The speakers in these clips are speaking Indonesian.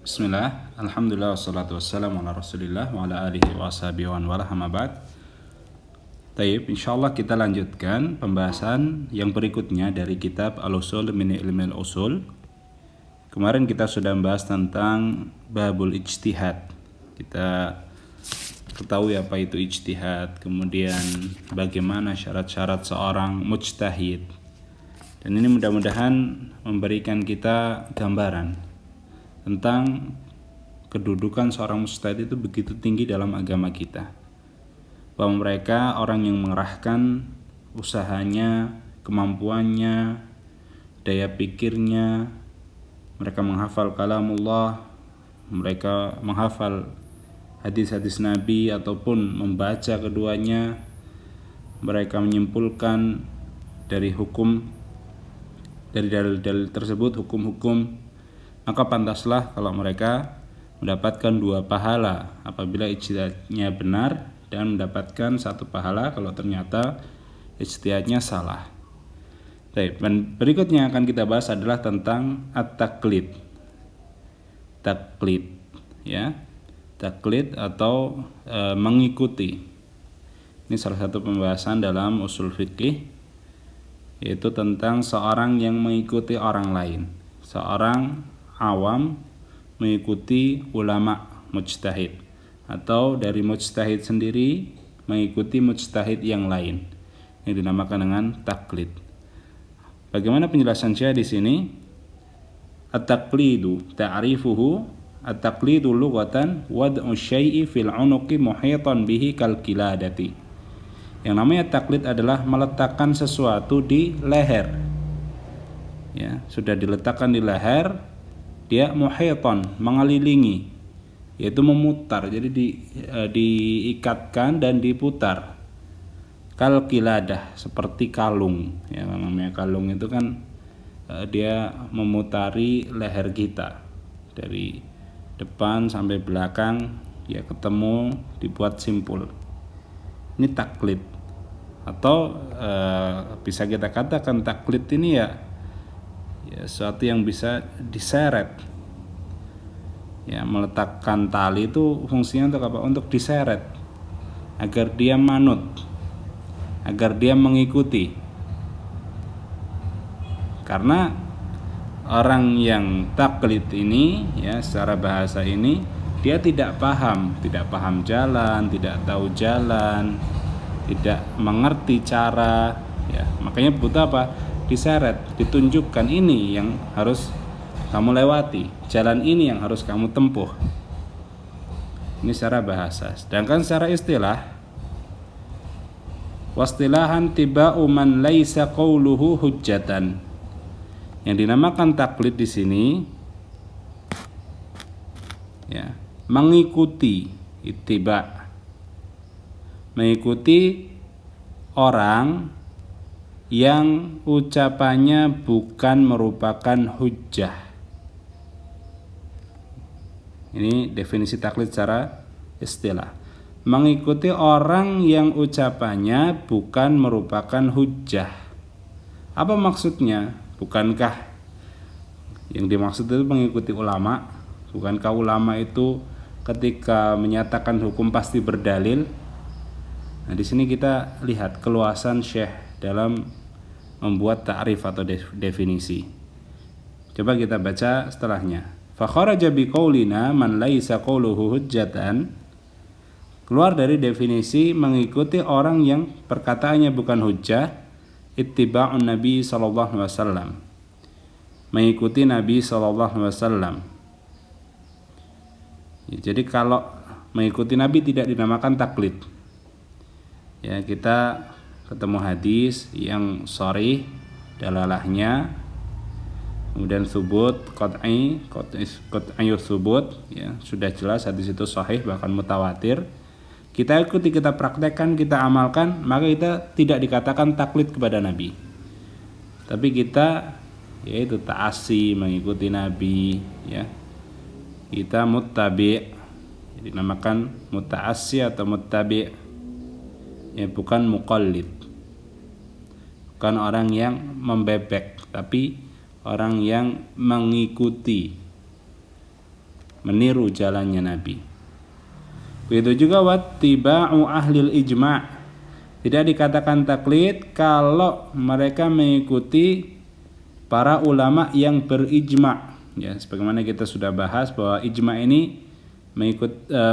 Bismillah, alhamdulillah, wassalatu wassalamu ala rasulillah wa ala alihi wa ashabihi wa wala amma ba'd. Taib, insyaallah kita lanjutkan pembahasan yang berikutnya dari kitab Al-Usul min Ilmil Usul. Kemarin kita sudah membahas tentang babul ijtihad. Kita ketahui apa itu ijtihad, kemudian bagaimana syarat-syarat seorang mujtahid. Dan ini mudah-mudahan memberikan kita gambaran tentang kedudukan seorang mujtahid itu begitu tinggi dalam agama kita, bahwa mereka orang yang mengerahkan usahanya, kemampuannya, daya pikirnya, mereka menghafal kalamullah, mereka menghafal hadis-hadis Nabi ataupun membaca keduanya, mereka menyimpulkan dari hukum, dari dalil-dalil tersebut hukum-hukum, maka pantaslah kalau mereka mendapatkan 2 pahala apabila ijtihadnya benar dan mendapatkan 1 pahala kalau ternyata ijtihadnya salah. Baik, berikutnya akan kita bahas adalah tentang at-taqlid. Taqlid, ya. Taqlid atau mengikuti. Ini salah satu pembahasan dalam usul fikih, yaitu tentang seorang yang mengikuti orang lain. Seorang awam mengikuti ulama mujtahid, atau dari mujtahid sendiri mengikuti mujtahid yang lain. Ini dinamakan dengan taklid. Bagaimana penjelasan Syekh di sini? At-taqlidu ta'rifuhu at-taqlidu lughatan wad'u syai'i fil 'unuqi muhitan bihi kal qiladati. Yang namanya taklid adalah meletakkan sesuatu di leher. Ya, sudah diletakkan di leher, dia muhitan, mengelilingi, yaitu memutar, jadi diikatkan dan diputar. Kal qiladah, seperti kalung. Ya, namanya kalung itu kan dia memutari leher kita dari depan sampai belakang, ya ketemu, dibuat simpul. Ini taklid. Atau bisa kita katakan taklid ini ya sesuatu yang bisa diseret. Ya, meletakkan tali itu fungsinya untuk apa? Untuk diseret agar dia manut, agar dia mengikuti. Karena orang yang taklid ini, ya secara bahasa ini, dia tidak paham jalan, tidak tahu jalan, tidak mengerti cara, ya makanya butuh apa? Diseret, ditunjukkan ini yang harus kamu lewati, jalan ini yang harus kamu tempuh. Ini secara bahasa. Sedangkan secara istilah, wastilahan tiba'u man laisa qauluhu hujjatan. Yang dinamakan taklid di sini, ya, mengikuti, ittiba, mengikuti orang yang ucapannya bukan merupakan hujjah. Ini definisi taklid secara istilah. Mengikuti orang yang ucapannya bukan merupakan hujjah. Apa maksudnya? Bukankah yang dimaksud itu mengikuti ulama? Bukankah ulama itu ketika menyatakan hukum pasti berdalil? Nah, di sini kita lihat keluasan Syekh dalam membuat ta'rif atau definisi. Coba kita baca setelahnya. Fa kharaja bi qaulina man laisa qauluhu hujjatan. Keluar dari definisi mengikuti orang yang perkataannya bukan hujjah, ittiba'un Nabi sallallahu alaihi wasallam. Mengikuti Nabi sallallahu alaihi wasallam. Ya, jadi kalau mengikuti Nabi tidak dinamakan taklid. Ya, kita ketemu hadis yang sharih dalalahnya, kemudian subut qat'i subut, ya sudah jelas hadis itu sahih bahkan mutawatir, kita ikuti, kita praktekkan, kita amalkan, maka kita tidak dikatakan taklid kepada Nabi, tapi kita yaitu ta'asi, mengikuti Nabi, ya kita muttabi', dinamakan muta'assi atau muttabi', ya bukan muqallid, bukan orang yang membebek, tapi orang yang mengikuti. meniru jalannya Nabi. Begitu juga wattiba'u ahlil ijma'. Tidak dikatakan taklid kalau mereka mengikuti para ulama yang berijma'. Ya, sebagaimana kita sudah bahas bahwa ijma' ini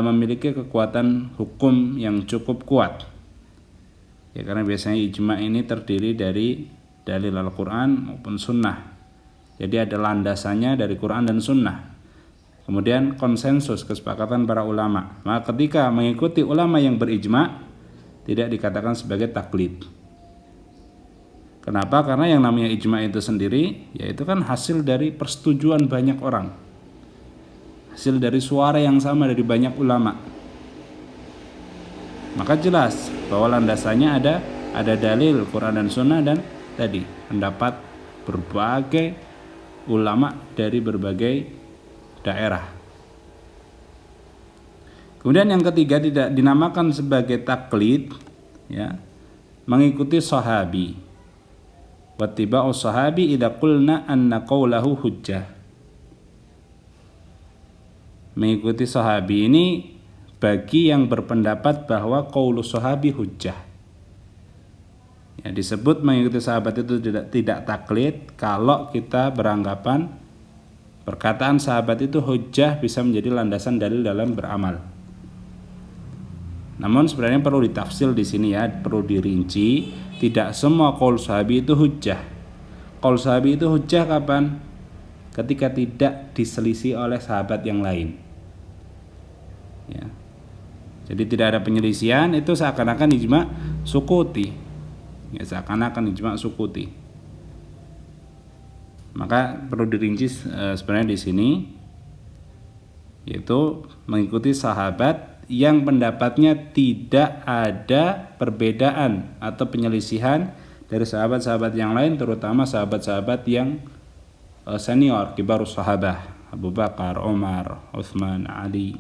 memiliki kekuatan hukum yang cukup kuat. Ya, karena biasanya ijma' ini terdiri dari dalil Al-Quran maupun Sunnah. Jadi ada landasannya dari Quran dan Sunnah. Kemudian konsensus, kesepakatan para ulama. Maka ketika mengikuti ulama yang berijma' tidak dikatakan sebagai taklid. Kenapa? Karena yang namanya ijma' itu sendiri yaitu kan hasil dari persetujuan banyak orang. Hasil dari suara yang sama dari banyak ulama. Maka jelas bahwa landasannya ada dalil Quran dan Sunnah dan tadi pendapat berbagai ulama dari berbagai daerah. Kemudian yang ketiga tidak dinamakan sebagai taklid, ya, mengikuti sahabi. Wattiba'u sahabi idza qulna anna qawlahu hujjah. Mengikuti sahabi ini bagi yang berpendapat bahwa qaulu sahabi hujjah. Ya, disebut mengikuti sahabat itu tidak taklid kalau kita beranggapan perkataan sahabat itu hujjah bisa menjadi landasan dalil dalam beramal. Namun sebenarnya perlu ditafsir di sini ya, perlu dirinci. Tidak semua qaul sahabi itu hujjah. Qaul sahabi itu hujjah kapan? Ketika tidak diselisih oleh sahabat yang lain. Ya. Jadi tidak ada penyelisihan, itu seakan-akan ijma' sukuti. Ya, seakan-akan ijma' sukuti. Maka perlu dirinci sebenarnya di sini, yaitu mengikuti sahabat yang pendapatnya tidak ada perbedaan atau penyelisihan dari sahabat-sahabat yang lain, terutama sahabat-sahabat yang senior, kibarus sahabah, Abu Bakar, Umar, Utsman, Ali,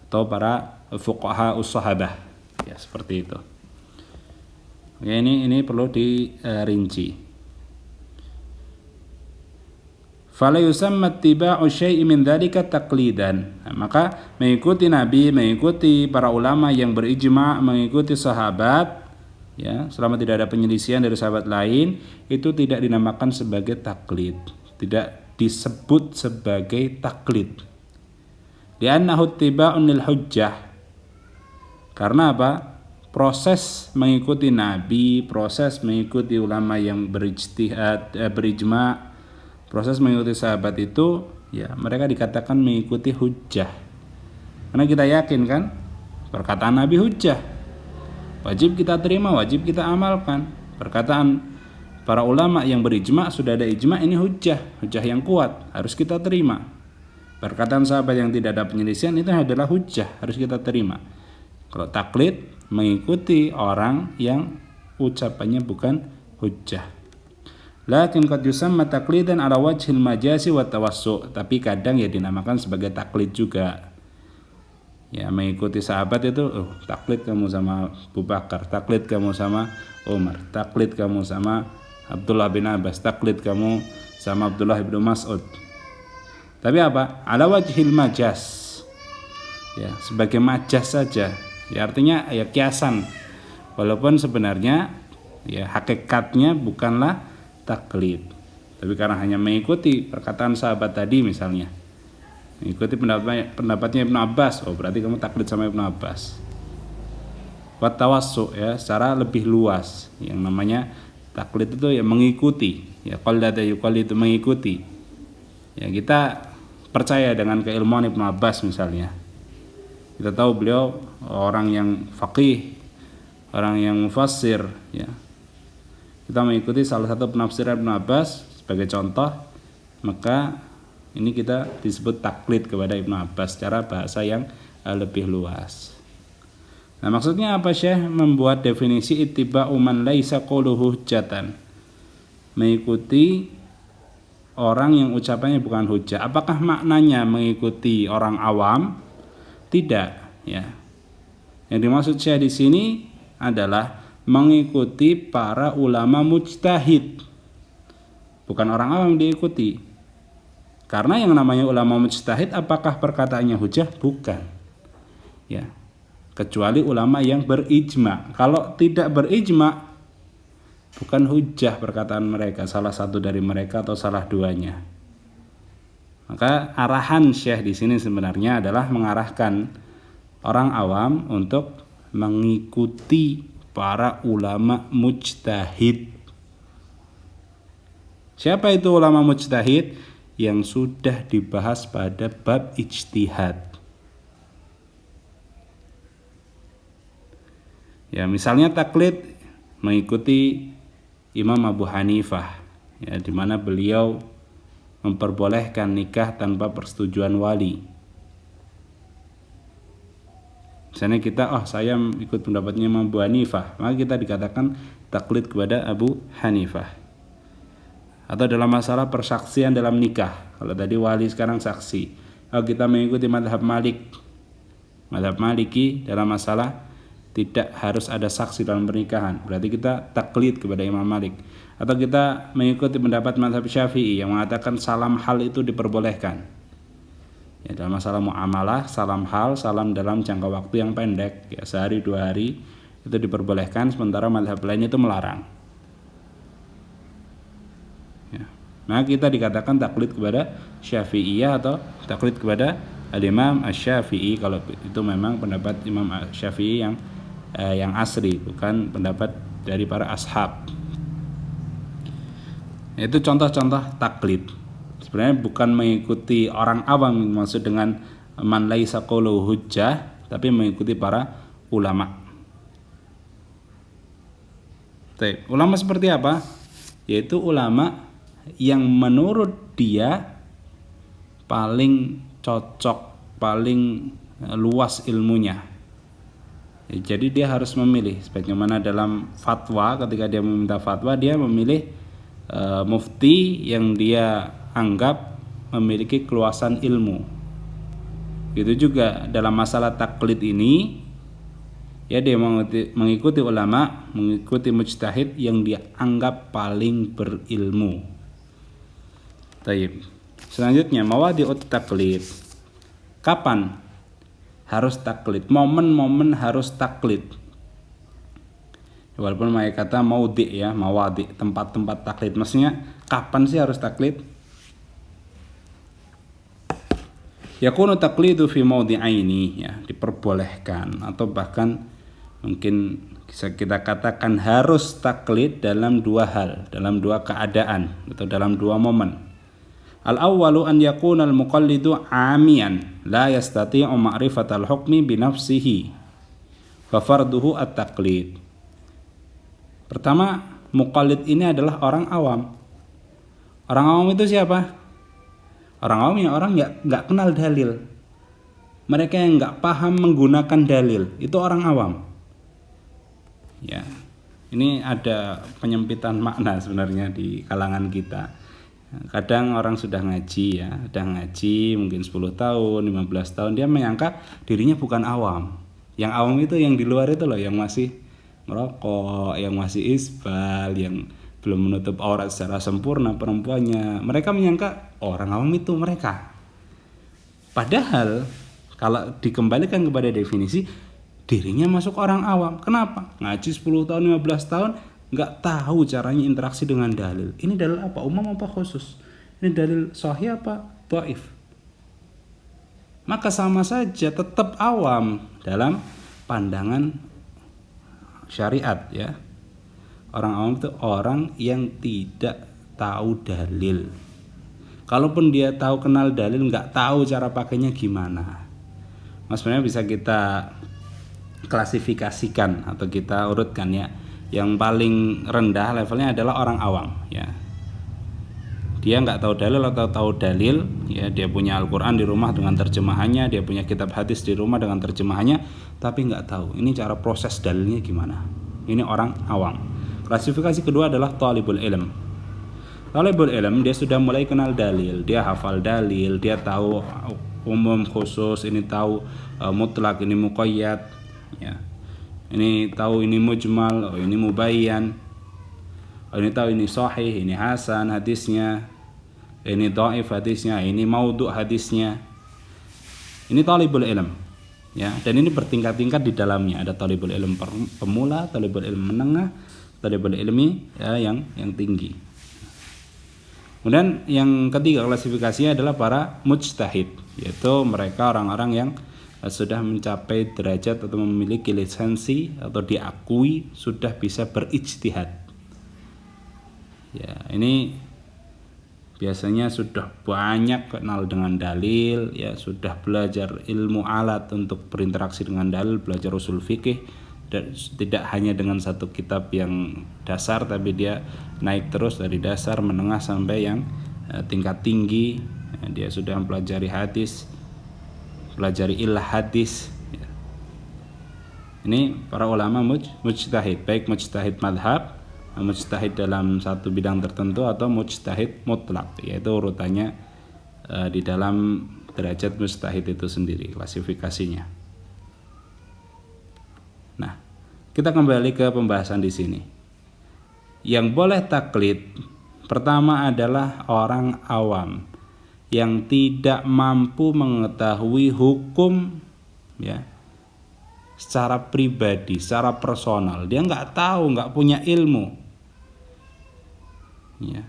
atau para fuqaha us-sahabah. Ya, seperti itu. Oke, ini perlu dirinci. Fala yusamma ittiba'u syai'in min dzalika taqlidan. Maka mengikuti Nabi, mengikuti para ulama yang berijma', mengikuti sahabat, ya, selama tidak ada penyelisihan dari sahabat lain, itu tidak dinamakan sebagai taklid, tidak disebut sebagai taklid. Li'annahu ittiba'un lil hujjah. Karena apa? Proses mengikuti Nabi, proses mengikuti ulama yang berijtihad, berijma', proses mengikuti sahabat itu, ya, mereka dikatakan mengikuti hujjah. Karena kita yakin kan, perkataan Nabi hujjah, wajib kita terima, wajib kita amalkan. Perkataan para ulama yang berijma', sudah ada ijma', ini hujjah yang kuat, harus kita terima. Perkataan sahabat yang tidak ada penyelisihan itu adalah hujjah, harus kita terima. Kalau taklid, mengikuti orang yang ucapannya bukan hujjah. Lakin qad yusamma taqlidan ala wajhil majasi wa tawassu', tapi kadang ya dinamakan sebagai taklid juga. Ya, mengikuti sahabat itu, taklid kamu sama Abu Bakar, taklid kamu sama Umar, taklid kamu sama Abdullah bin Abbas, taklid kamu sama Abdullah bin Mas'ud. Tapi apa? Ala wajhil majas. Ya, sebagai majas saja. Ya, artinya ya kiasan. Walaupun sebenarnya ya hakikatnya bukanlah taklid, tapi karena hanya mengikuti perkataan sahabat tadi, misalnya mengikuti pendapatnya Ibnu Abbas, oh berarti kamu taklid sama Ibnu Abbas. Wa tawassu, ya, secara lebih luas, yang namanya taklid itu ya mengikuti, ya, qallada yuqallid itu mengikuti. Ya, kita percaya dengan keilmuan Ibnu Abbas misalnya, kita tahu beliau orang yang faqih, orang yang mufassir, ya, kita mengikuti salah satu penafsiran Ibnu Abbas sebagai contoh, maka ini kita disebut taklid kepada Ibnu Abbas secara bahasa yang lebih luas. Nah, maksudnya apa Syekh membuat definisi ittiba'u man laisa qauluhu hujjatan? Mengikuti orang yang ucapannya bukan hujjah. Apakah maknanya mengikuti orang awam? Tidak, ya. Yang dimaksud Syekh di sini adalah mengikuti para ulama mujtahid. Bukan orang awam diikuti. Karena yang namanya ulama mujtahid apakah perkataannya hujah? Bukan. Ya. Kecuali ulama yang berijma. Kalau tidak berijma, bukan hujah perkataan mereka, salah satu dari mereka atau salah duanya. Maka arahan Syekh di sini sebenarnya adalah mengarahkan orang awam untuk mengikuti para ulama mujtahid. Siapa itu ulama mujtahid? Yang sudah dibahas pada bab ijtihad. Ya, misalnya taklid mengikuti Imam Abu Hanifah, ya, di mana beliau memperbolehkan nikah tanpa persetujuan wali. Misalnya kita, saya ikut pendapatnya Imam Abu Hanifah, maka kita dikatakan taklid kepada Abu Hanifah. Atau dalam masalah persaksian dalam nikah, kalau tadi wali sekarang saksi, kita mengikuti mazhab Malik, mazhab Maliki dalam masalah tidak harus ada saksi dalam pernikahan, berarti kita taklid kepada Imam Malik. Atau kita mengikuti pendapat mazhab Syafi'i yang mengatakan salam hal itu diperbolehkan, ya, dalam masalah muamalah, salam hal, salam dalam jangka waktu yang pendek, ya, sehari 2 hari itu diperbolehkan, sementara mazhab lain itu melarang. Nah, kita dikatakan taklid kepada Syafi'iyah atau taklid kepada Al-Imam Asy-Syafi'i kalau itu memang pendapat Imam Syafi'i yang asli, bukan pendapat dari para ashab. Itu contoh-contoh taklid. Sebenarnya bukan mengikuti orang awam maksud dengan man laisa qawlu hujjah, tapi mengikuti para ulama. Ulama seperti apa? Yaitu ulama yang menurut dia paling cocok, paling luas ilmunya. Jadi dia harus memilih, sebagaimana dalam fatwa, ketika dia meminta fatwa, dia memilih mufti yang dia anggap memiliki keluasan ilmu. Itu juga dalam masalah taklid ini, ya, dia mengikuti ulama, mengikuti mujtahid yang dia anggap paling berilmu. Taib. Selanjutnya mawadi'ut taklid. Kapan harus taklid? Momen-momen harus taklid. Walaupun mereka kata maudi, ya, mawadi, tempat-tempat taklid. Maksudnya kapan sih harus taklid? Yakunu taklidu fi maudi'aini, ya, diperbolehkan atau bahkan mungkin bisa kita katakan harus taklid dalam 2 hal, dalam 2 keadaan atau dalam 2 momen. Al-awwalu an yakuna al-muqallidu 'amiyan la yastati'u ma'rifatal hukmi bi nafsihi fa farduhu at-taqlid. Pertama, muqallid ini adalah orang awam. Orang awam itu siapa? Orang awam yang orang enggak kenal dalil. Mereka yang enggak paham menggunakan dalil, itu orang awam. Ya. Ini ada penyempitan makna sebenarnya di kalangan kita. Kadang orang sudah ngaji, ya, sudah ngaji mungkin 10 tahun, 15 tahun, dia menyangka dirinya bukan awam. Yang awam itu yang di luar itu loh, yang masih merokok, yang masih isbal, yang belum menutup aurat secara sempurna perempuannya. Mereka menyangka orang awam itu mereka. Padahal kalau dikembalikan kepada definisi, dirinya masuk orang awam. Kenapa? Ngaji 10 tahun, 15 tahun, nggak tahu caranya interaksi dengan dalil. Ini dalil apa? Umum apa khusus? Ini dalil sahih apa dhaif? Maka sama saja tetap awam dalam pandangan syariat, ya. Orang awam itu orang yang tidak tahu dalil. Kalaupun dia tahu kenal dalil, nggak tahu cara pakainya gimana. Mas, sebenarnya bisa kita klasifikasikan atau kita urutkan, ya. Yang paling rendah levelnya adalah orang awam, ya. Dia nggak tahu dalil atau tahu dalil, ya, dia punya Al-Quran di rumah dengan terjemahannya, dia punya kitab hadis di rumah dengan terjemahannya, tapi nggak tahu ini cara proses dalilnya gimana. Ini orang awam. Klasifikasi kedua adalah talibul ilm. Talibul ilm, dia sudah mulai kenal dalil, dia hafal dalil, dia tahu umum khusus, ini tahu mutlak, ini muqayyad, ya. Ini tahu ini mujmal, ini mubayyan, ini tahu ini sahih, ini hasan hadisnya. ini dhaif hadisnya, ini maudhu hadisnya. Ini talibul ilm, ya. Dan ini bertingkat-tingkat di dalamnya. Ada talibul ilm pemula, talibul ilm menengah, talibul ilmi ya, yang tinggi. Kemudian yang ketiga klasifikasinya adalah para mujtahid, yaitu mereka orang-orang yang sudah mencapai derajat atau memiliki lisensi atau diakui sudah bisa berijtihad. Ya, ini biasanya sudah banyak kenal dengan dalil, ya sudah belajar ilmu alat untuk berinteraksi dengan dalil, belajar usul fikih, dan tidak hanya dengan satu kitab yang dasar, tapi dia naik terus dari dasar, menengah sampai yang tingkat tinggi. Dia sudah mempelajari hadis, pelajari ilah hadis. Ini para ulama mujtahid, baik mujtahid madhab, mujtahid dalam satu bidang tertentu, atau mujtahid mutlak, yaitu urutannya di dalam derajat mujtahid itu sendiri, klasifikasinya. Nah, kita kembali ke pembahasan di sini. Yang boleh taklid pertama adalah orang awam yang tidak mampu mengetahui hukum, ya, secara pribadi, secara personal. Dia nggak tahu, nggak punya ilmu. Ya.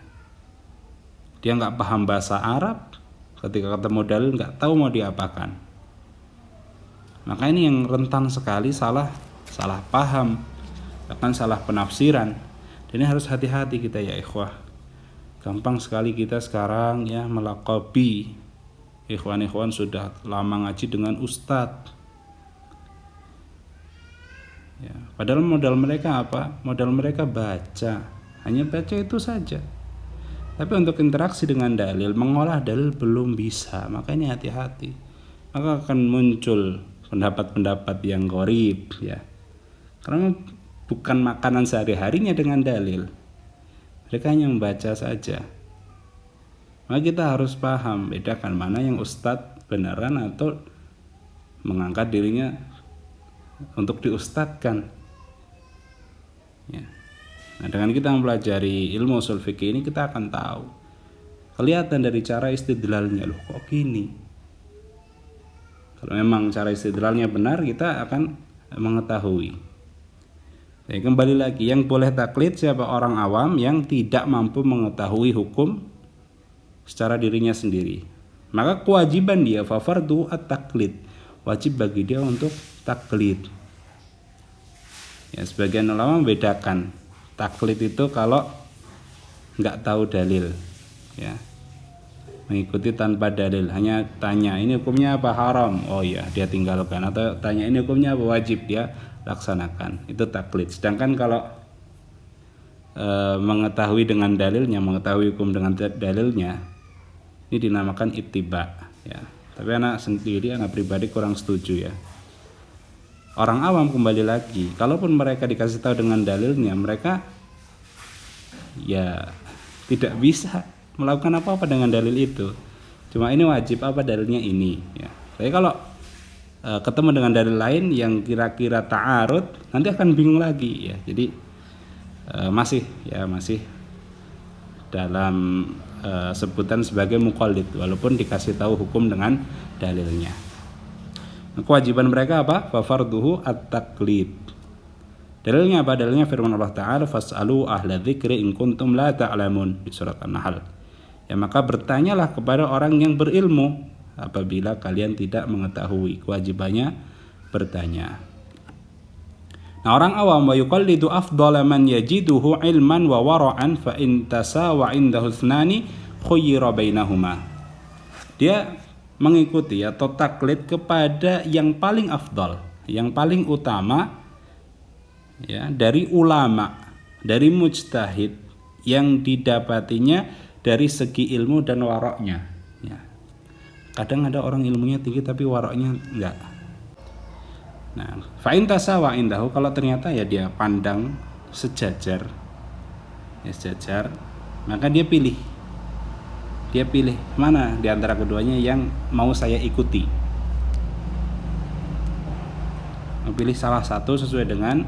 Dia nggak paham bahasa Arab, ketika ketemu dalil nggak tahu mau diapakan. Maka ini yang rentan sekali salah paham, bahkan salah penafsiran. Dan ini harus hati-hati kita ya ikhwah. Gampang sekali kita sekarang ya melaqabi ikhwan-ikhwan sudah lama ngaji dengan ustadz. Ya, padahal modal mereka apa? Modal mereka baca. Hanya baca itu saja. Tapi untuk interaksi dengan dalil, mengolah dalil belum bisa. Makanya hati-hati. Maka akan muncul pendapat-pendapat yang gharib, ya. Karena bukan makanan sehari-harinya dengan dalil. Mereka hanya membaca saja. Maka kita harus paham, bedakan mana yang ustadz beneran atau mengangkat dirinya untuk diustadkan. Ya. Nah, dengan kita mempelajari ilmu usul fikih ini, kita akan tahu, kelihatan dari cara istidlalnya, loh kok gini. Kalau memang cara istidlalnya benar, kita akan mengetahui. Jadi kembali lagi, yang boleh taklid siapa? Orang awam yang tidak mampu mengetahui hukum secara dirinya sendiri. Maka kewajiban dia fafardu at-taklid, wajib bagi dia untuk taklid. Ya, sebagian ulama membedakan taklid itu kalau nggak tahu dalil, ya, mengikuti tanpa dalil, hanya tanya ini hukumnya apa, haram, oh ya dia tinggalkan, atau tanya ini hukumnya apa, wajib, dia laksanakan, itu taklid. Sedangkan kalau mengetahui dengan dalilnya, mengetahui hukum dengan dalilnya, ini dinamakan ittiba, ya. Tapi anak pribadi kurang setuju, ya. Orang awam kembali lagi, kalaupun mereka dikasih tahu dengan dalilnya, mereka ya tidak bisa melakukan apa-apa dengan dalil itu. Cuma ini wajib apa dalilnya ini, ya. Tapi kalau ketemu dengan dalil lain yang kira-kira ta'arud, nanti akan bingung lagi, ya. Jadi masih dalam sebutan sebagai muqallid, walaupun dikasih tahu hukum dengan dalilnya. Kewajiban mereka apa? Fafarduhu at-taklid. Dalilnya apa? Dalilnya firman Allah Ta'ala, fas'alu ahla dzikri in kuntum la ta'lamun, di surat An-Nahl. Ya, maka bertanyalah kepada orang yang berilmu apabila kalian tidak mengetahui. Kewajibannya bertanya. Nah, orang awam wa yuqallidu afdala man yajiduhu ilman wa wara'an fa in tasawa indahu thnani khuyyira bainahuma. Dia mengikuti atau taklid kepada yang paling afdal, yang paling utama, ya, dari ulama, dari mujtahid yang didapatinya dari segi ilmu dan waroknya, ya. Kadang ada orang ilmunya tinggi tapi waroknya enggak. Nah, fa in tasawa indahu, kalau ternyata ya dia pandang sejajar, ya sejajar, maka dia pilih mana di antara keduanya yang mau saya ikuti. Pilih salah satu sesuai dengan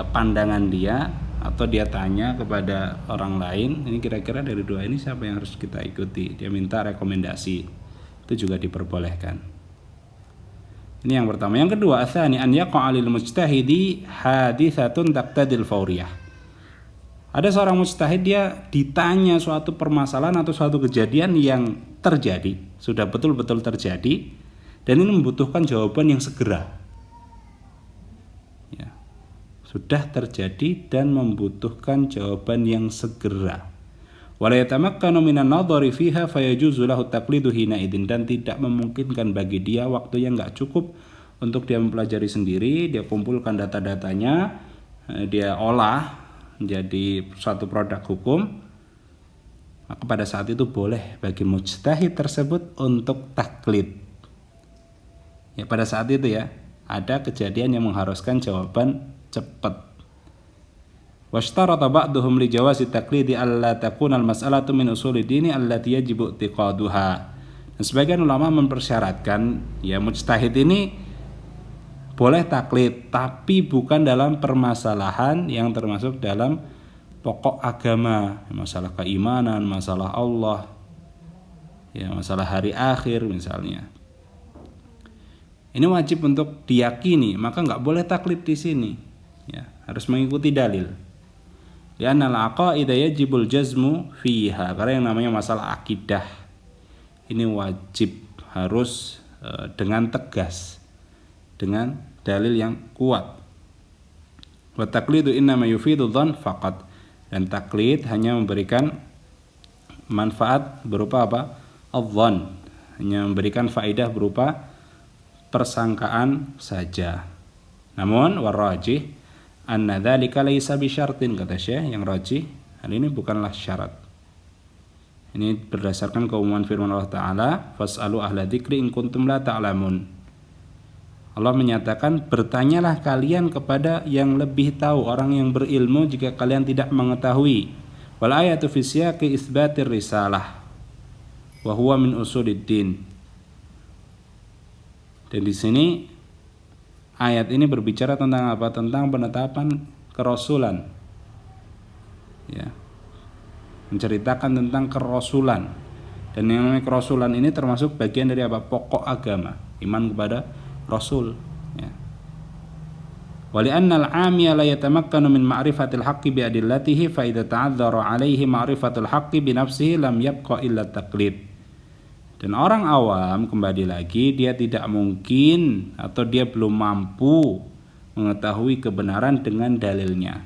pandangan dia atau dia tanya kepada orang lain, ini kira-kira dari dua ini siapa yang harus kita ikuti, dia minta rekomendasi, itu juga diperbolehkan. Ini yang pertama. Yang kedua, atsani an yaqa 'alil mujtahidi haditsatun taqtadil fawriyah. Ada seorang mujtahid, dia ditanya suatu permasalahan atau suatu kejadian yang terjadi, sudah betul-betul terjadi, dan ini membutuhkan jawaban yang segera. Ya, sudah terjadi dan membutuhkan jawaban yang segera. Wala yatamakkanu minan nadhari fiha fayajuzu lahu taqlidu hina idzin, dan tidak memungkinkan bagi dia, waktu yang enggak cukup untuk dia mempelajari sendiri, dia kumpulkan data-datanya, dia olah menjadi suatu produk hukum, maka pada saat itu boleh bagi mujtahid tersebut untuk taklid. Ya, pada saat itu ya, ada kejadian yang mengharuskan jawaban cepat. Washtarata ba'duhum li jawazi taqlidi alla takuna al-mas'alatu min usuli dini allati yajibu i'tiqaduha. Dan sebagian ulama mempersyaratkan ya mujtahid ini boleh taklid, tapi bukan dalam permasalahan yang termasuk dalam pokok agama, masalah keimanan, masalah Allah, ya masalah hari akhir misalnya. Ini wajib untuk diyakini, maka nggak boleh taklid di sini. Ya, harus mengikuti dalil. Li'anna al-aqaida yajibul jazmu fiha, karena yang namanya masalah akidah ini wajib harus dengan tegas, dengan dalil yang kuat. Wa taqlidu innama yufidu dhann faqat, dan taklid hanya memberikan manfaat berupa apa? Adh-dhann, hanya memberikan faedah berupa persangkaan saja. Namun warrajih anna dzalika laisa bisyartin, kata Syekh, yang rajih hal ini bukanlah syarat. Ini berdasarkan keumuman firman Allah Ta'ala, fas'alu ahla dzikri in kuntum la ta'lamun. Allah menyatakan, bertanyalah kalian kepada yang lebih tahu, orang yang berilmu, jika kalian tidak mengetahui. Wal ayatu fi siyaqi itsbatir risalah wa huwa min usuliddin. Dan di sini ayat ini berbicara tentang apa? Tentang penetapan kerasulan. Ya. Menceritakan tentang kerasulan. Dan yang namanya kerasulan ini termasuk bagian dari apa? Pokok agama, iman kepada Rasul. Ya. Wali'anna al-'amiya la yatamakkanu min ma'rifatil haqqi bi adillatihi fa idza ta'adzara 'alaihi ma'rifatul haqqi bi nafsihi lam yabqa illa taqlid. Dan orang awam, kembali lagi, dia tidak mungkin atau dia belum mampu mengetahui kebenaran dengan dalilnya.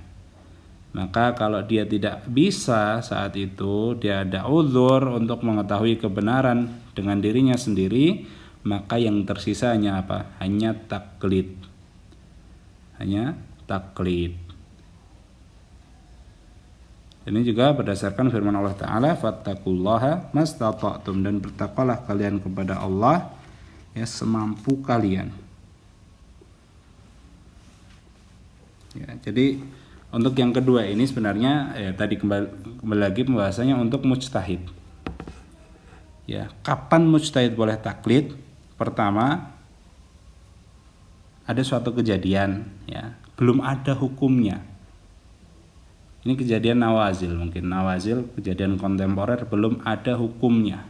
Maka kalau dia tidak bisa saat itu, dia ada uzur untuk mengetahui kebenaran dengan dirinya sendiri, maka yang tersisa hanya apa? Hanya taklid. Hanya taklid. Ini juga berdasarkan firman Allah Ta'ala, fattaqullaha mastata'tum, dan bertakwalah kalian kepada Allah ya semampu kalian. Ya, jadi untuk yang kedua ini sebenarnya ya tadi kembali lagi pembahasannya untuk mujtahid. Ya, kapan mujtahid boleh taklid? Pertama, ada suatu kejadian ya, belum ada hukumnya. Ini kejadian nawazil, mungkin nawazil, kejadian kontemporer, belum ada hukumnya.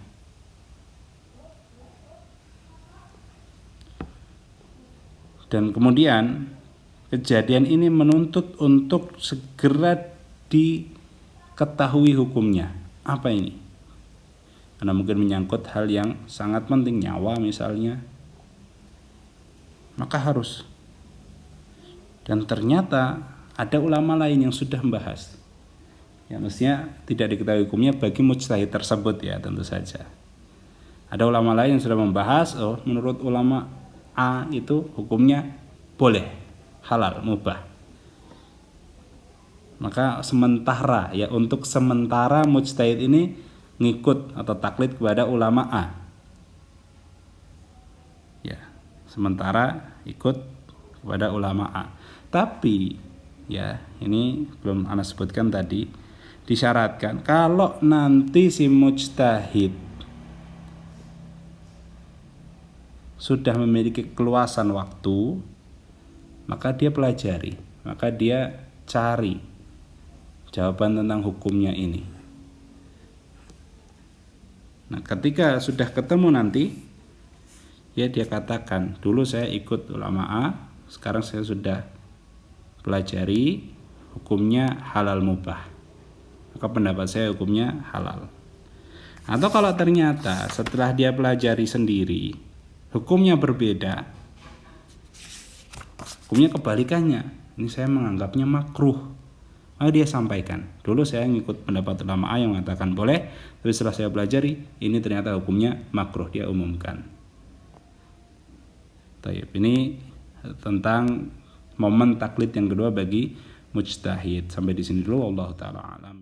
Dan kemudian kejadian ini menuntut untuk segera diketahui hukumnya. Apa ini? Karena mungkin menyangkut hal yang sangat penting, nyawa misalnya, maka harus. Dan ternyata ada ulama lain yang sudah membahas. Ya, mestinya tidak diketahui hukumnya bagi mujtahid tersebut ya, tentu saja. Ada ulama lain yang sudah membahas, oh menurut ulama A itu hukumnya boleh, halal, mubah. Maka sementara ya, untuk sementara mujtahid ini ngikut atau taklid kepada ulama A. Ya, sementara ikut kepada ulama A. Tapi ya, ini belum Ana sebutkan tadi, disyaratkan kalau nanti si mujtahid sudah memiliki keluasan waktu, maka dia pelajari, maka dia cari jawaban tentang hukumnya ini. Nah, ketika sudah ketemu nanti, ya dia katakan, dulu saya ikut ulama A, sekarang saya sudah pelajari hukumnya halal mubah, maka pendapat saya hukumnya halal. Atau kalau ternyata setelah dia pelajari sendiri hukumnya berbeda, hukumnya kebalikannya, ini saya menganggapnya makruh, maka dia sampaikan, dulu saya ngikut pendapat ulama A yang mengatakan boleh, tapi setelah saya pelajari ini ternyata hukumnya makruh, dia umumkan. Ini tentang momen taklid yang kedua bagi mujtahid. Sampai di sini dulu, wallahu taala alam.